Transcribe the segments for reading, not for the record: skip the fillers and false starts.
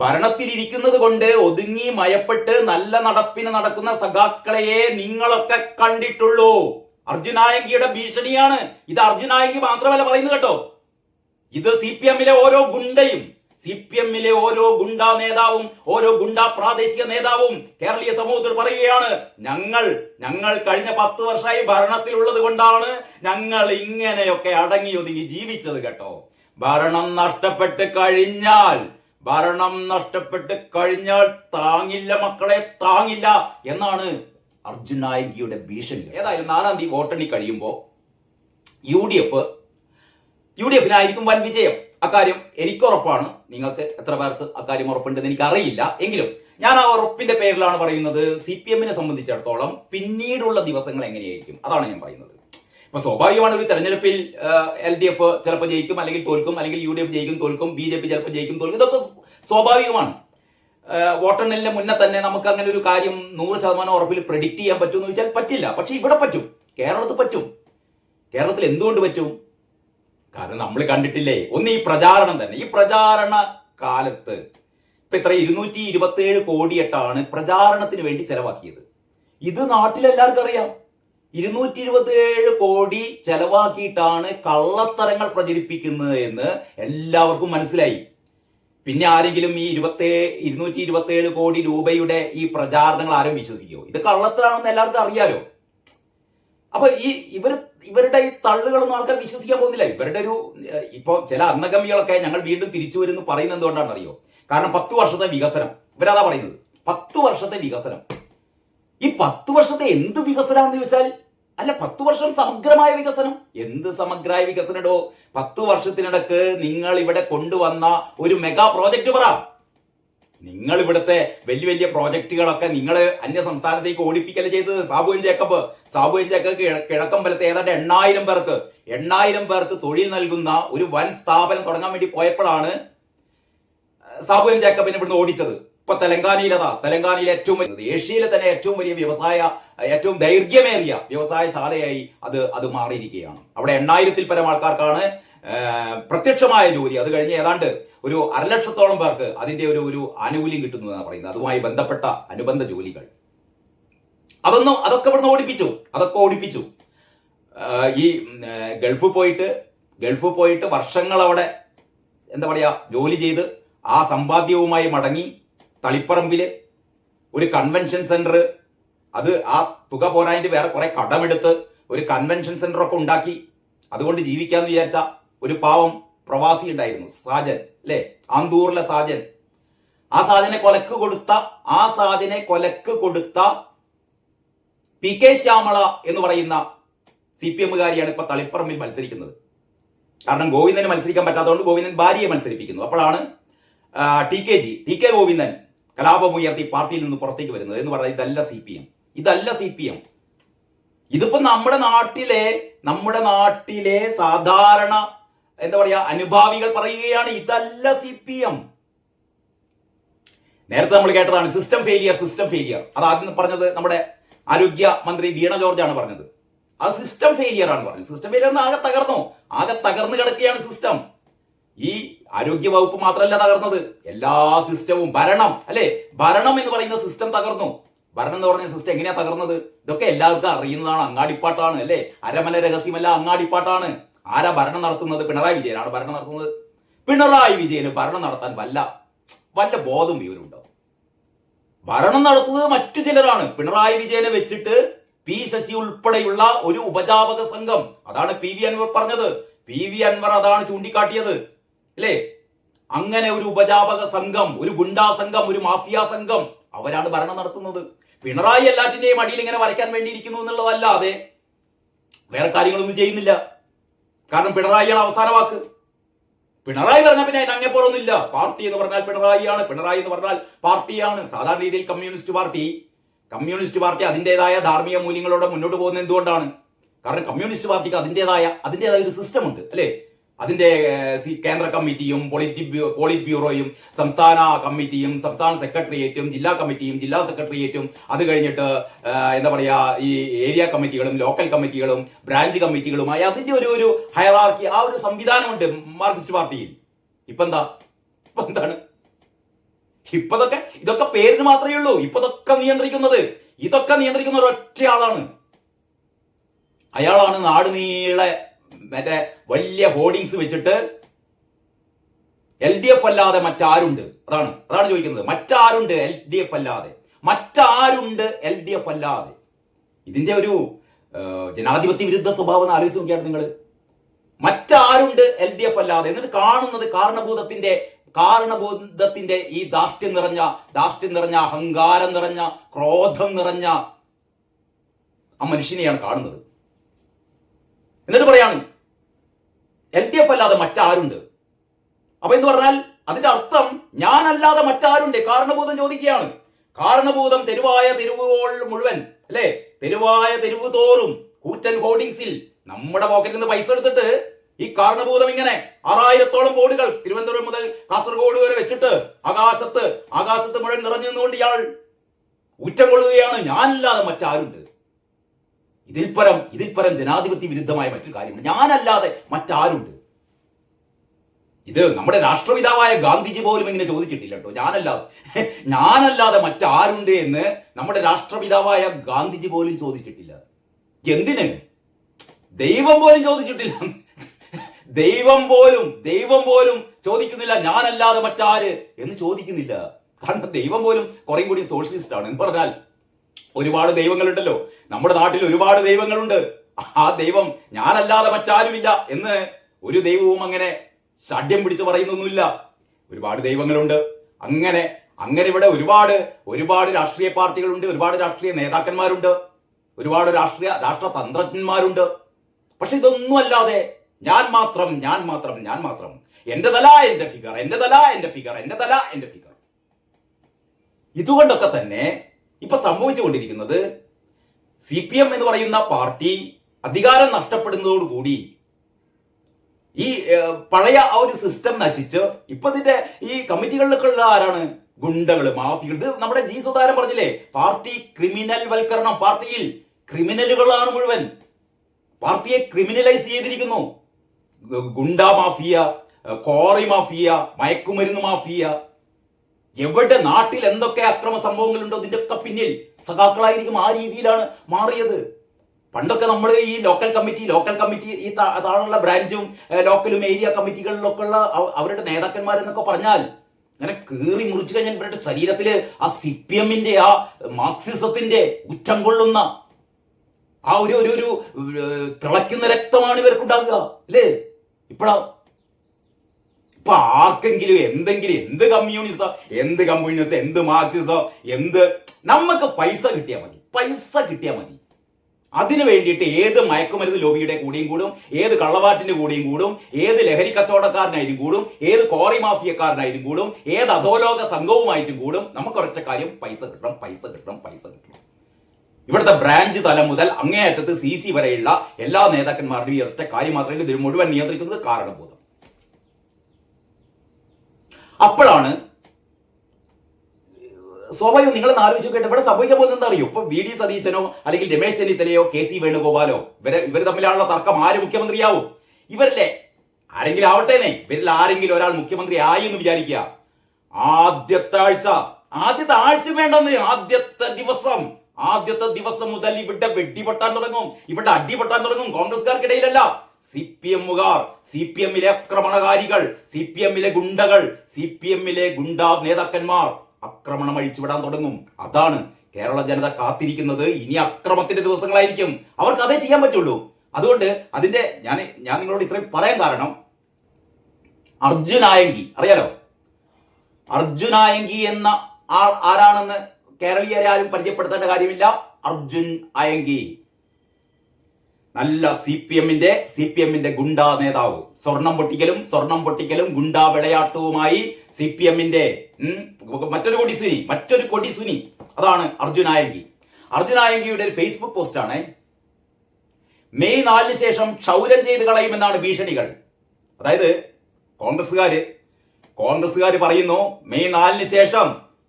ഭരണത്തിലിരിക്കുന്നത് കൊണ്ട് ഒതുങ്ങി മയപ്പെട്ട് നല്ല നടപ്പിന് നടക്കുന്ന സഖാക്കളെയെ നിങ്ങളൊക്കെ കണ്ടിട്ടുള്ളൂ. അർജുനായങ്കിയുടെ ഭീഷണിയാണ് ഇത്. അർജുനായങ്കി മാത്രമല്ല പറയുന്നത് കേട്ടോ, ഇത് CPM-ലെ ഓരോ ഗുണ്ടയും, CPM-ലെ ഓരോ ഗുണ്ടാ നേതാവും, ഓരോ ഗുണ്ടാ പ്രാദേശിക നേതാവും കേരളീയ സമൂഹത്തിൽ പറയുകയാണ്, ഞങ്ങൾ കഴിഞ്ഞ 10 വർഷമായി ഭരണത്തിലുള്ളത് കൊണ്ടാണ് ഞങ്ങൾ ഇങ്ങനെയൊക്കെ അടങ്ങി ഒതുങ്ങി ജീവിച്ചത് കേട്ടോ. ഭരണം നഷ്ടപ്പെട്ട് കഴിഞ്ഞാൽ താങ്ങില്ല മക്കളെ, താങ്ങില്ല എന്നാണ് അർജുനായങ്കിയുടെ ഭീഷണി. ഏതായാലും 4-ാം തീയതി വോട്ടെണ്ണി കഴിയുമ്പോൾ UDF-നായിരിക്കും വൻ വിജയം. അക്കാര്യം എനിക്കുറപ്പാണ്. നിങ്ങൾക്ക് എത്ര പേർക്ക് അക്കാര്യം ഉറപ്പുണ്ടെന്ന് എനിക്കറിയില്ല. എങ്കിലും ഞാൻ ആ ഉറപ്പിന്റെ പേരിലാണ് പറയുന്നത്. CPM-നെ സംബന്ധിച്ചിടത്തോളം പിന്നീടുള്ള ദിവസങ്ങൾ എങ്ങനെയായിരിക്കും അതാണ് ഞാൻ പറയുന്നത്. ഇപ്പൊ സ്വാഭാവികമാണ്, ഒരു തെരഞ്ഞെടുപ്പിൽ LDF ചിലപ്പോൾ ജയിക്കും, അല്ലെങ്കിൽ തോൽക്കും, അല്ലെങ്കിൽ UDF ജയിക്കും, തോൽക്കും, BJP ചിലപ്പോൾ ജയിക്കും, തോൽക്കും. ഇതൊക്കെ സ്വാഭാവികമാണ്. വോട്ടെണ്ണലിന് മുന്നേ തന്നെ നമുക്ക് അങ്ങനെ ഒരു കാര്യം 100% ഉറപ്പിൽ പ്രെഡിക്റ്റ് ചെയ്യാൻ പറ്റുമെന്ന് ചോദിച്ചാൽ പറ്റില്ല. പക്ഷെ ഇവിടെ പറ്റും, കേരളത്തിൽ പറ്റും. കേരളത്തിൽ എന്തുകൊണ്ട് പറ്റും? കാരണം നമ്മൾ കണ്ടിട്ടില്ലേ, ഒന്ന് ഈ പ്രചാരണം തന്നെ. ഈ പ്രചാരണ കാലത്ത് ഇപ്പൊ ഇത്ര 227 കോടിയായിട്ടാണ് പ്രചാരണത്തിന് വേണ്ടി ചെലവാക്കിയത്. ഇത് നാട്ടിലെല്ലാവർക്കും അറിയാം. 227 കോടി ചെലവാക്കിയിട്ടാണ് കള്ളത്തരങ്ങൾ പ്രചരിപ്പിക്കുന്നത് എന്ന് എല്ലാവർക്കും മനസ്സിലായി. പിന്നെ ആരെങ്കിലും ഈ 227 കോടി രൂപയുടെ ഈ പ്രചാരണങ്ങൾ ആരും വിശ്വസിക്കുമോ? ഇത് കള്ളത്തരാണെന്ന് എല്ലാവർക്കും അറിയാലോ. അപ്പൊ ഇവരുടെ ഈ തള്ളുകളൊന്നും ആൾക്കാർ വിശ്വസിക്കാൻ പോകുന്നില്ല. ഇവരുടെ ഇപ്പൊ ചില അന്നഗമികളൊക്കെ ഞങ്ങൾ വീണ്ടും തിരിച്ചു വരുന്നു പറയുന്നത് എന്തുകൊണ്ടാണെന്ന് അറിയോ? കാരണം 10 വർഷത്തെ വികസനം, ഇവരതാ പറയുന്നത്. 10 വർഷത്തെ വികസനം. ഈ 10 വർഷത്തെ എന്ത് വികസനമാണെന്ന് ചോദിച്ചാൽ, അല്ല 10 വർഷം സമഗ്രമായ വികസനം. എന്ത് സമഗ്രമായ വികസനടോ? 10 വർഷത്തിനിടക്ക് നിങ്ങൾ ഇവിടെ കൊണ്ടുവന്ന ഒരു മെഗാ പ്രോജക്റ്റ് പറ. നിങ്ങൾ ഇവിടുത്തെ വലിയ വലിയ പ്രോജക്റ്റുകളൊക്കെ നിങ്ങൾ അന്യ സംസ്ഥാനത്തേക്ക് ഓടിപ്പിക്കല് ചെയ്തത്. സാബു എൻ ജേക്കബ് കിഴക്കമ്പലത്തെ ഏതാണ്ട് 8,000 പേർക്ക് തൊഴിൽ നൽകുന്ന ഒരു വൻ സ്ഥാപനം തുടങ്ങാൻ വേണ്ടി പോയപ്പോഴാണ് സാബു എൻ ജേക്കബിനെ ഇവിടുന്ന് ഓടിച്ചത്. ഇപ്പൊ തെലങ്കാനയിലെ ഏറ്റവും വലിയ, ഏഷ്യയിലെ തന്നെ ഏറ്റവും വലിയ ഏറ്റവും ദൈർഘ്യമേറിയ വ്യവസായശാലയായി അത് മാറിയിരിക്കുകയാണ്. അവിടെ 8,000-ൽ പരം ആൾക്കാർക്കാണ് പ്രത്യക്ഷമായ ജോലി. അത് കഴിഞ്ഞ് ഏതാണ്ട് ഒരു 1,00,000-ഓളം പേർക്ക് അതിന്റെ ഒരു ആനുകൂല്യം കിട്ടുന്നു എന്നാണ് പറയുന്നത്. അതുമായി ബന്ധപ്പെട്ട അനുബന്ധ ജോലികൾ അതൊക്കെ ഇവിടുന്ന് ഓടിപ്പിച്ചു. ഈ ഗൾഫ് പോയിട്ട് വർഷങ്ങൾ അവിടെ എന്താ പറയാ ജോലി ചെയ്ത് ആ സമ്പാദ്യവുമായി മടങ്ങി തളിപ്പറമ്പില് ഒരു കൺവെൻഷൻ സെന്റർ, അത് ആ തുക പോരായിട്ട് വേറെ കുറെ കടമെടുത്ത് ഒരു കൺവെൻഷൻ സെന്റർ ഒക്കെ ഉണ്ടാക്കി അതുകൊണ്ട് ജീവിക്കാന്ന് വിചാരിച്ച ഒരു പാവം പ്രവാസി ഉണ്ടായിരുന്നു, സാജൻ അല്ലെ, ആന്തൂറിലെ സാജൻ. ആ സാജനെ കൊലക്ക് കൊടുത്ത PK ശ്യാമള എന്ന് പറയുന്ന CPM-കാരിയാണ് ഇപ്പൊ തളിപ്പറമ്പിൽ മത്സരിക്കുന്നത്. കാരണം ഗോവിന്ദന് മത്സരിക്കാൻ പറ്റാത്തതുകൊണ്ട് ഗോവിന്ദൻ ഭാര്യയെ മത്സരിപ്പിക്കുന്നു. അപ്പോഴാണ് TK ഗോവിന്ദൻ കലാപമുയർത്തി പാർട്ടിയിൽ നിന്ന് പുറത്തേക്ക് വരുന്നത് എന്ന് പറഞ്ഞാൽ ഇതല്ല CPM. ഇതിപ്പോ നമ്മുടെ നാട്ടിലെ സാധാരണ എന്താ പറയാ അനുഭാവികൾ പറയുകയാണ്, ഇതല്ല CPM. നേരത്തെ നമ്മൾ കേട്ടതാണ് സിസ്റ്റം ഫെയിലിയർ. അത് ആദ്യം പറഞ്ഞത് നമ്മുടെ ആരോഗ്യ മന്ത്രി വീണ ജോർജ് ആണ് പറഞ്ഞത്. അത് സിസ്റ്റം ഫെയിലിയർ ആണ് പറഞ്ഞത്. സിസ്റ്റം ഫെയിലിയർ ആകെ തകർന്നു കിടക്കുകയാണ് സിസ്റ്റം. ഈ ആരോഗ്യ വകുപ്പ് മാത്രമല്ല തകർന്നത്, എല്ലാ സിസ്റ്റവും. ഭരണം എന്ന് പറയുന്ന സിസ്റ്റം തകർന്നു. ഭരണം എന്ന് പറഞ്ഞ സിസ്റ്റം എങ്ങനെയാ തകർന്നത്? ഇതൊക്കെ എല്ലാവർക്കും അറിയുന്നതാണ്. അങ്ങാടിപ്പാട്ടാണ് അല്ലെ, അരമന രഹസ്യമല്ല, അങ്ങാടിപ്പാട്ടാണ്. ആരാ ഭരണം നടത്തുന്നത്? പിണറായി വിജയനാണ് ഭരണം നടത്തുന്നത്. പിണറായി വിജയന് ഭരണം നടത്താൻ വല്ല ബോധം ഇവരുണ്ടോ? ഭരണം നടത്തുന്നത് മറ്റു ചിലരാണ്. പിണറായി വിജയനെ വെച്ചിട്ട് P ശശി ഉൾപ്പെടെയുള്ള ഒരു ഉപജാപക സംഘം, അതാണ് PV അൻവർ പറഞ്ഞത്. PV അൻവർ അതാണ് ചൂണ്ടിക്കാട്ടിയത് അല്ലേ? അങ്ങനെ ഒരു ഉപജാപക സംഘം, ഒരു ഗുണ്ടാ സംഘം, ഒരു മാഫിയ സംഘം, അവരാണ് ഭരണം നടത്തുന്നത്. പിണറായി എല്ലാറ്റിന്റെയും അടിയിൽ ഇങ്ങനെ വരയ്ക്കാൻ വേണ്ടിയിരിക്കുന്നു എന്നുള്ളതല്ലാതെ വേറെ കാര്യങ്ങളൊന്നും ചെയ്യുന്നില്ല. കാരണം പിണറായിയാണ് അവസാന വാക്ക്. പിണറായി പറഞ്ഞാൽ പിന്നെ അതിന് അങ്ങേപ്പുറമൊന്നുമില്ല. പാർട്ടി എന്ന് പറഞ്ഞാൽ പിണറായിയാണ്, പിണറായി എന്ന് പറഞ്ഞാൽ പാർട്ടിയാണ്. സാധാരണ രീതിയിൽ കമ്മ്യൂണിസ്റ്റ് പാർട്ടി അതിൻ്റെതായ ധാർമ്മിക മൂല്യങ്ങളോടെ മുന്നോട്ട് പോകുന്നത് എന്തുകൊണ്ടാണ്? കാരണം കമ്മ്യൂണിസ്റ്റ് പാർട്ടിക്ക് അതിൻ്റെതായ ഒരു സിസ്റ്റം ഉണ്ട് അല്ലേ? അതിന്റെ കേന്ദ്ര കമ്മിറ്റിയും പോളിറ്റ് ബ്യൂറോയും സംസ്ഥാന കമ്മിറ്റിയും സംസ്ഥാന സെക്രട്ടേറിയറ്റും ജില്ലാ കമ്മിറ്റിയും ജില്ലാ സെക്രട്ടേറിയറ്റും അത് കഴിഞ്ഞിട്ട് എന്താ പറയാ ഈ ഏരിയ കമ്മിറ്റികളും ലോക്കൽ കമ്മിറ്റികളും ബ്രാഞ്ച് കമ്മിറ്റികളുമായി അതിന്റെ ഒരു ഹയറാർക്കി, ആ ഒരു സംവിധാനമുണ്ട് മാർക്സിസ്റ്റ് പാർട്ടിയിൽ. എന്താണ് ഇതൊക്കെ പേരിന് മാത്രമേ ഉള്ളൂ. ഇതൊക്കെ നിയന്ത്രിക്കുന്ന ഒരൊറ്റയാളാണ്. അയാളാണ് നാട് നീളെ മറ്റേ വലിയ ഹോർഡിങ്സ് വെച്ചിട്ട് LDF അല്ലാതെ മറ്റാരുണ്ട്, അതാണ് ചോദിക്കുന്നത്. മറ്റാരുണ്ട് LDF അല്ലാതെ? ഇതിന്റെ ഒരു ജനാധിപത്യ വിരുദ്ധ സ്വഭാവം ആലോചിച്ച് നോക്കിയാണ് നിങ്ങൾ. മറ്റാരുണ്ട് LDF അല്ലാതെ? എന്നിട്ട് കാണുന്നത് കാരണഭൂതത്തിന്റെ ഈ ധാർഷ്ട്യം നിറഞ്ഞ അഹങ്കാരം നിറഞ്ഞ ക്രോധം നിറഞ്ഞ ആ മനുഷ്യനെയാണ് കാണുന്നത്. എന്നിട്ട് പറയാണ് LDF അല്ലാതെ മറ്റാരുണ്ട്. അപ്പൊ എന്ന് പറഞ്ഞാൽ അതിന്റെ അർത്ഥം ഞാനല്ലാതെ മറ്റാരുണ്ട്? കാരണഭൂതം ചോദിക്കുകയാണ്. കാരണഭൂതം തെരുവുകൾ മുഴുവൻ, അല്ലെ, തെരുവ് തോറും കൂറ്റൻ ഹോർഡിങ്സിൽ നമ്മുടെ പോക്കറ്റിൽ നിന്ന് പൈസ എടുത്തിട്ട് ഈ കാരണഭൂതം ഇങ്ങനെ 6000-ഓളം ബോർഡുകൾ തിരുവനന്തപുരം മുതൽ കാസർഗോഡ് വരെ വെച്ചിട്ട് ആകാശത്ത് മുഴുവൻ നിറഞ്ഞു നിന്നുകൊണ്ട് ഇയാൾ ഊറ്റം കൊള്ളുകയാണ്. ഞാനല്ലാതെ മറ്റാരുണ്ട്? ഇതിൽ പരം ജനാധിപത്യ വിരുദ്ധമായ മറ്റൊരു കാര്യമുണ്ട്. ഞാനല്ലാതെ മറ്റാരുണ്ട്? ഇത് നമ്മുടെ രാഷ്ട്രപിതാവായ ഗാന്ധിജി പോലും ഇങ്ങനെ ചോദിച്ചിട്ടില്ല കേട്ടോ. ഞാനല്ലാതെ മറ്റാരുണ്ട് എന്ന് നമ്മുടെ രാഷ്ട്രപിതാവായ ഗാന്ധിജി പോലും ചോദിച്ചിട്ടില്ല. എന്തിന്? ദൈവം പോലും ചോദിച്ചിട്ടില്ല. ദൈവം പോലും ചോദിക്കുന്നില്ല ഞാനല്ലാതെ മറ്റാര് എന്ന് ചോദിക്കുന്നില്ല. കാരണം ദൈവം പോലും കുറേ കൂടി സോഷ്യലിസ്റ്റ് ആണ്. എന്ന് പറഞ്ഞാൽ ഒരുപാട് ദൈവങ്ങളുണ്ടല്ലോ നമ്മുടെ നാട്ടിൽ, ഒരുപാട് ദൈവങ്ങളുണ്ട്. ആ ദൈവം ഞാനല്ലാതെ മറ്റാരുമില്ല എന്ന് ഒരു ദൈവവും അങ്ങനെ ഷഡ്യം പിടിച്ച് പറയുന്നൊന്നുമില്ല. ഒരുപാട് ദൈവങ്ങളുണ്ട്. അങ്ങനെ ഇവിടെ ഒരുപാട് രാഷ്ട്രീയ പാർട്ടികളുണ്ട്, ഒരുപാട് രാഷ്ട്രീയ നേതാക്കന്മാരുണ്ട്, ഒരുപാട് രാഷ്ട്രതന്ത്രജ്ഞന്മാരുണ്ട്. പക്ഷെ ഇതൊന്നും അല്ലാതെ ഞാൻ മാത്രം എന്റെ തല എന്റെ ഫിഗർ. ഇതുകൊണ്ടൊക്കെ തന്നെ ഇപ്പൊ സംഭവിച്ചുകൊണ്ടിരിക്കുന്നത് CPM എന്ന് പറയുന്ന പാർട്ടി അധികാരം നഷ്ടപ്പെടുന്നതോടുകൂടി ഈ പഴയ ആ ഒരു സിസ്റ്റം നശിച്ച് ഇപ്പൊ ഇതിന്റെ ഈ കമ്മിറ്റികളിലൊക്കെ ഉള്ള ആരാണ്? ഗുണ്ടകള്, മാഫിയകൾ. ഇത് നമ്മുടെ ജി സുധാകരൻ പറഞ്ഞില്ലേ, പാർട്ടി ക്രിമിനൽ വൽക്കരണം. പാർട്ടിയിൽ ക്രിമിനലുകളാണ് മുഴുവൻ. പാർട്ടിയെ ക്രിമിനലൈസ് ചെയ്തിരിക്കുന്നു. ഗുണ്ടാ മാഫിയ, കോറി മാഫിയ, മയക്കുമരുന്ന് മാഫിയ. എവിടെ നാട്ടിൽ എന്തൊക്കെ അക്രമ സംഭവങ്ങളുണ്ടോ അതിന്റെ ഒക്കെ പിന്നിൽ സഖാക്കളായിരിക്കും. ആ രീതിയിലാണ് മാറിയത്. പണ്ടൊക്കെ നമ്മൾ ഈ ലോക്കൽ കമ്മിറ്റി ഈ താഴെയുള്ള ബ്രാഞ്ചും ലോക്കലും ഏരിയ കമ്മിറ്റികളിലൊക്കെ ഉള്ള അവരുടെ നേതാക്കന്മാരെന്നൊക്കെ പറഞ്ഞാൽ അങ്ങനെ കീറി മുറിച്ചു കഴിഞ്ഞാൽ ഇവരുടെ ശരീരത്തില് ആ CPM-ന്റെ ആ മാർക്സിസത്തിന്റെ ഉച്ചം കൊള്ളുന്ന ആ ഒരു തിളയ്ക്കുന്ന രക്തമാണ് ഇവർക്കുണ്ടാകുക, അല്ലേ? ഇപ്പൊ ആർക്കെങ്കിലും എന്ത് കമ്മ്യൂണിസം, എന്ത് മാർക്സിസം, നമുക്ക് പൈസ കിട്ടിയാൽ മതി. അതിനു വേണ്ടിയിട്ട് ഏത് മയക്കുമരുന്ന് ലോബിയുടെ കൂടെയും കൂടും, ഏത് കള്ളവാറ്റിന്റെ കൂടെയും കൂടും, ഏത് ലഹരി കച്ചവടക്കാരനായിട്ടും കൂടും, ഏത് കോറി മാഫിയക്കാരനായിട്ടും കൂടും, ഏത് അധോലോക സംഘവുമായിട്ടും കൂടും. നമുക്കൊരൊറ്റ കാര്യം, പൈസ കിട്ടണം. ഇവിടുത്തെ ബ്രാഞ്ച് തലം മുതൽ അങ്ങേയറ്റത്ത് CC വരെയുള്ള എല്ലാ നേതാക്കന്മാരുടെയും ഈ ഒറ്റ കാര്യം മാത്രമേ ഇത് മുഴുവൻ നിയന്ത്രിക്കുന്നത് കാരണഭൂതം. അപ്പോഴാണ് സ്വാഭാവികം നിങ്ങൾ ആലോചിച്ച് നോക്കിയിട്ട് ഇവിടെ സംഭവിക്കാൻ പോകുന്നത് എന്താ അറിയോ? ഇപ്പൊ VD സതീശനോ അല്ലെങ്കിൽ രമേശ് ചെന്നിത്തലയോ KC വേണുഗോപാലോ ഇവർ തമ്മിലുള്ള തർക്കം ആര് മുഖ്യമന്ത്രിയാവും? ഇവരല്ലേ? ആരെങ്കിലും ആവട്ടേനെ. ഇവരിൽ ആരെങ്കിലും ഒരാൾ മുഖ്യമന്ത്രി ആയി എന്ന് വിചാരിക്കുക. ആദ്യത്തെ ആഴ്ച വേണ്ടെന്ന്, ആദ്യത്തെ ദിവസം മുതൽ ഇവിടെ വെടിപൊട്ടാൻ തുടങ്ങും, ഇവിടെ അടിപൊട്ടാൻ തുടങ്ങും. കോൺഗ്രസ്സുകാർക്കിടയിലല്ല, CPM-കാർ, CPM-ലെ ആക്രമണകാരികൾ, CPM-ലെ ഗുണ്ടകൾ, CPM-ലെ ഗുണ്ടാ നേതാക്കന്മാർ ആക്രമണം അഴിച്ചുവിടാൻ തുടങ്ങും. അതാണ് കേരള ജനത കാത്തിരിക്കുന്നത്. ഇനി അക്രമത്തിന്റെ ദിവസങ്ങളായിരിക്കും. അവർക്ക് അതേ ചെയ്യാൻ പറ്റുള്ളൂ. അതുകൊണ്ട് അതിന്റെ ഞാൻ നിങ്ങളോട് ഇത്രയും പറയാൻ കാരണം, അർജുനായങ്കി അറിയാലോ? അർജുനായങ്കി എന്ന ആരാണെന്ന് കേരളീയരെ ആരും പരിചയപ്പെടുത്തേണ്ട കാര്യമില്ല. അർജുൻ അയങ്കി നല്ല CPM-ന്റെ ഗുണ്ടാ നേതാവ്. സ്വർണം പൊട്ടിക്കലും ഗുണ്ടാ വിളയാട്ടവുമായി CPM-ന്റെ മറ്റൊരു കൊടിസുനി. അതാണ് അർജുനായങ്കിയുടെ ഒരു ഫേസ്ബുക്ക് പോസ്റ്റാണ്. മെയ് 4 ശേഷം ക്ഷൗരം ചെയ്ത് കളയുമെന്നാണ് ഭീഷണികൾ. അതായത് കോൺഗ്രസ്സുകാര് പറയുന്നു, മെയ് 4 ശേഷം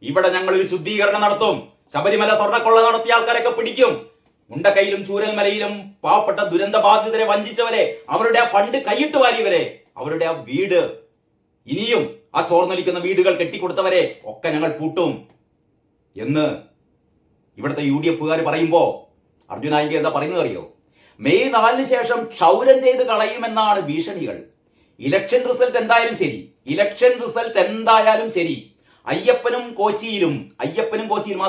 ഇവിടെ ഞങ്ങൾ ഒരു ശുദ്ധീകരണം നടത്തും, ശബരിമല സ്വർണ്ണക്കൊള്ള നടത്തിയ ആൾക്കാരൊക്കെ പിടിക്കും, മുണ്ടക്കയിലും ചൂരൽമലയിലും പാവപ്പെട്ട ദുരന്ത ബാധിതരെ വഞ്ചിച്ചവരെ, അവരുടെ ആ ഫണ്ട് കൈയിട്ട് വാരിയവരെ, അവരുടെ ആ വീട് ഇനിയും ആ ചോർന്നൊലിക്കുന്ന വീടുകൾ കെട്ടിക്കൊടുത്തവരെ ഒക്കെ ഞങ്ങൾ പൂട്ടും എന്ന് ഇവിടുത്തെ UDF പറയുമ്പോ അർജുനായിക്ക് എന്താ പറയുന്നത് അറിയോ? മെയ് 4 ശേഷം ക്ഷൗരം ചെയ്ത് കളയുമെന്നാണ് ഭീഷണികൾ. ഇലക്ഷൻ റിസൾട്ട് എന്തായാലും ശരി അയ്യപ്പനും കോശിയിലും ആ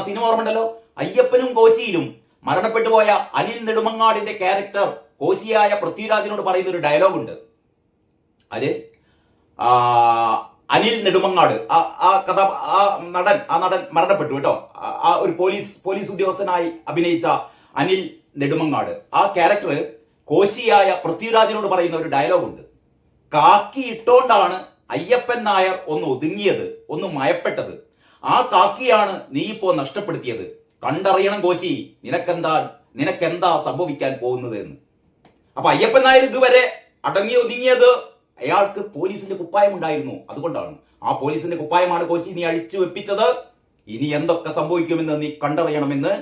സിനിമ ഓർമ്മണ്ടല്ലോ, അയ്യപ്പനും കോശിയിലും മരണപ്പെട്ടു പോയ അനിൽ നെടുമങ്ങാടിന്റെ ക്യാരക്ടർ കോശിയായ പൃഥ്വിരാജിനോട് പറയുന്ന ഒരു ഡയലോഗ് ഉണ്ട്. അത് അനിൽ നെടുമങ്ങാട് ആ നടൻ മരണപ്പെട്ടു കേട്ടോ. ആ ഒരു പോലീസ് ഉദ്യോഗസ്ഥനായി അഭിനയിച്ച അനിൽ നെടുമങ്ങാട് ആ ക്യാരക്ടർ കോശിയായ പൃഥ്വിരാജിനോട് പറയുന്ന ഒരു ഡയലോഗ് ഉണ്ട്. കാക്കി ഇട്ടോണ്ടാണ് അയ്യപ്പൻ നായർ ഒന്ന് ഒതുങ്ങിയത്, ഒന്ന് മയപ്പെട്ടത്. ആ കാക്കിയാണ് നീ ഇപ്പോ നഷ്ടപ്പെടുത്തിയത്. കണ്ടറിയണം കോശി, നിനക്കെന്താ സംഭവിക്കാൻ പോകുന്നത് എന്ന്. അപ്പൊ അയ്യപ്പൻ നായർ ഇതുവരെ അടങ്ങി ഒതുങ്ങിയത് അയാൾക്ക് പോലീസിന്റെ കുപ്പായം ഉണ്ടായിരുന്നു, അതുകൊണ്ടാണ്. ആ പോലീസിന്റെ കുപ്പായമാണ് കോശി നീ അഴിച്ചു വെപ്പിച്ചത്. ഇനി എന്തൊക്കെ സംഭവിക്കുമെന്ന് നീ കണ്ടറിയണമെന്ന്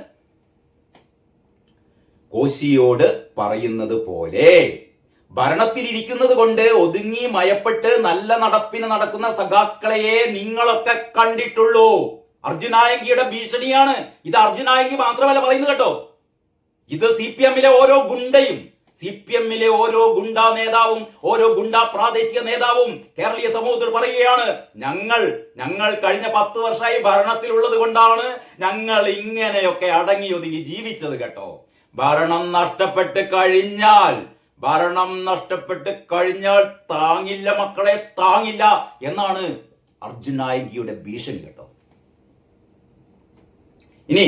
കോശിയോട് പറയുന്നത് പോലെ ഭരണത്തിലിരിക്കുന്നത് കൊണ്ട് ഒതുങ്ങി മയപ്പെട്ട് നല്ല നടപ്പിന് നടക്കുന്ന സഖാക്കളെയെ നിങ്ങളൊക്കെ കണ്ടിട്ടുള്ളൂ. അർജുനായങ്കിയുടെ ഭീഷണിയാണ് ഇത്. അർജുനായങ്കി മാത്രമല്ല പറയുന്നത് കേട്ടോ, ഇത് CPM-ലെ ഓരോ ഗുണ്ടയും, CPM-ലെ ഓരോ ഗുണ്ടാ നേതാവും, ഓരോ ഗുണ്ടാ പ്രാദേശിക നേതാവും കേരളീയ സമൂഹത്തോട് പറയുകയാണ്, ഞങ്ങൾ കഴിഞ്ഞ 10 വർഷമായി ഭരണത്തിലുള്ളത് കൊണ്ടാണ് ഞങ്ങൾ ഇങ്ങനെയൊക്കെ അടങ്ങി ഒതുങ്ങി ജീവിച്ചത് കേട്ടോ. ഭരണം നഷ്ടപ്പെട്ട് കഴിഞ്ഞാൽ താങ്ങില്ല മക്കളെ, താങ്ങില്ല എന്നാണ് അർജുനായങ്കിയുടെ ഭീഷണി കേട്ടോ. ഇനി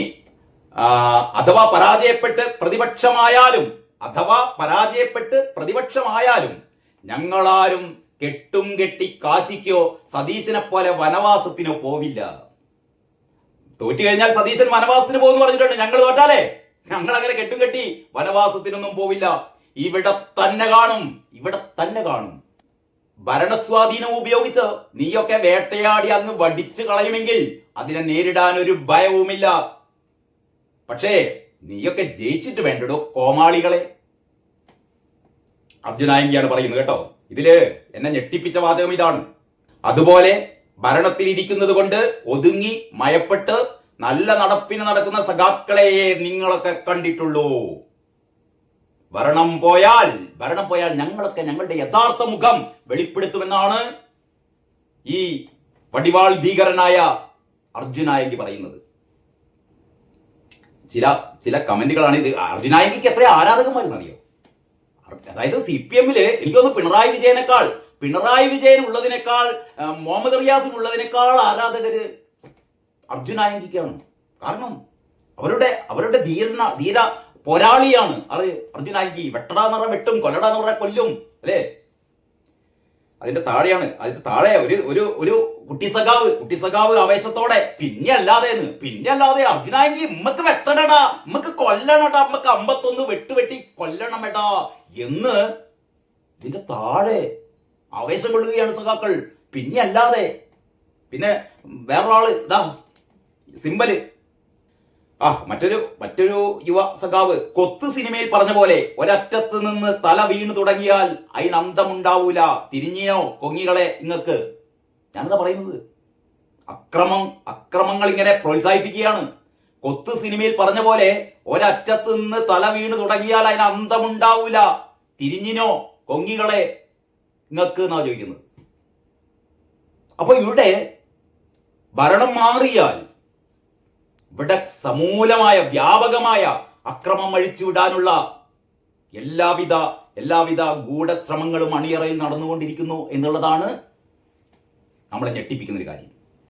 അഥവാ പരാജയപ്പെട്ട് പ്രതിപക്ഷമായാലും ഞങ്ങളാരും കെട്ടും കെട്ടി കാശിക്കോ സതീശനെ പോലെ വനവാസത്തിനോ പോവില്ല. തോറ്റു കഴിഞ്ഞാൽ സതീശൻ വനവാസത്തിന് പോകുന്നു പറഞ്ഞിട്ടുണ്ട്. ഞങ്ങൾ തോറ്റാലേ ഞങ്ങൾ അങ്ങനെ കെട്ടും കെട്ടി വനവാസത്തിനൊന്നും പോവില്ല. ഇവിടെ തന്നെ കാണും. ഭരണസ്വാധീനം ഉപയോഗിച്ച് നീയൊക്കെ വേട്ടയാടി അങ്ങ് വടിച്ചു കളയുമെങ്കിൽ അതിനെ നേരിടാൻ ഒരു ഭയവുമില്ല. പക്ഷേ നീയൊക്കെ ജയിച്ചിട്ട് വേണ്ടടോ കോമാളികളെ. അർജുനായങ്കിയാണ് പറയുന്നത് കേട്ടോ. ഇതില് എന്നെ ഞെട്ടിപ്പിച്ച വാചകം ഇതാണ്. അതുപോലെ ഭരണത്തിലിരിക്കുന്നത് കൊണ്ട് ഒതുങ്ങി മയപ്പെട്ട് നല്ല നടപ്പിന് നടക്കുന്ന സഖാക്കളെയെ നിങ്ങളൊക്കെ കണ്ടിട്ടുള്ളൂ. ഭരണം പോയാൽ ഞങ്ങളൊക്കെ ഞങ്ങളുടെ യഥാർത്ഥ മുഖം വെളിപ്പെടുത്തുമെന്നാണ് ഈ വടിവാൾ ഭീകരനായ അർജുനായങ്കി പറയുന്നത്. ചില കമന്റുകളാണ് ഇത്. അർജുനായങ്കിക്ക് എത്ര ആരാധകന്മാരെന്നറിയോ? അതായത് CPM-ല് എനിക്കൊന്ന് പിണറായി വിജയൻ ഉള്ളതിനേക്കാൾ മുഹമ്മദ് റിയാസിന് ഉള്ളതിനേക്കാൾ ആരാധകര് അർജുനായങ്കിക്കാണ്. കാരണം അവരുടെ ധീര പോരാളിയാണ് അത് അർജുനായങ്കി. വെട്ടടാന്ന് പറഞ്ഞാൽ വെട്ടും, കൊല്ലടാന്ന് പറഞ്ഞാൽ കൊല്ലും അല്ലേ. അതിന്റെ താഴെ ഒരു കുട്ടിസഖാവ് ആവേശത്തോടെ പിന്നെ അല്ലാതെ അർജുനായങ്കി ഇമ്മക്ക് വെട്ടണടാ, ഇമ്മക്ക് കൊല്ലണടാ, ഇമ്മക്ക് 51 വെട്ടി കൊല്ലണമെടാ എന്ന് ഇതിന്റെ താഴെ ആവേശം കൊള്ളുകയാണ് സഖാക്കൾ. പിന്നെ വേറൊരാള് ഇതാ സിമ്പല്. മറ്റൊരു യുവ സഖാവ് കൊത്ത് സിനിമയിൽ പറഞ്ഞ പോലെ ഒരറ്റത്ത് നിന്ന് തല വീണു തുടങ്ങിയാൽ അതിന് അന്തമുണ്ടാവൂല. തിരിഞ്ഞോ കൊങ്ങികളെ ഇങ്ങക്ക്. ഞാനെന്താ പറയുന്നത്? അക്രമങ്ങൾ ഇങ്ങനെ പ്രോത്സാഹിപ്പിക്കുകയാണ്. കൊത്ത് സിനിമയിൽ പറഞ്ഞ പോലെ ഒരറ്റത്ത് നിന്ന് തല വീണു തുടങ്ങിയാൽ അതിന് അന്തമുണ്ടാവൂല. തിരിഞ്ഞിനോ കൊങ്ങികളെ ഇങ്ങക്ക് എന്നാ ചോദിക്കുന്നത്. അപ്പൊ ഇവിടെ ഭരണം മാറിയാൽ ഇവിടെ സമൂലമായ വ്യാപകമായ അക്രമം അഴിച്ചുവിടാനുള്ള എല്ലാവിധ ഗൂഢശ്രമങ്ങളും അണിയറയിൽ നടന്നുകൊണ്ടിരിക്കുന്നു എന്നുള്ളതാണ് നമ്മളെ ഞെട്ടിപ്പിക്കുന്ന ഒരു കാര്യം.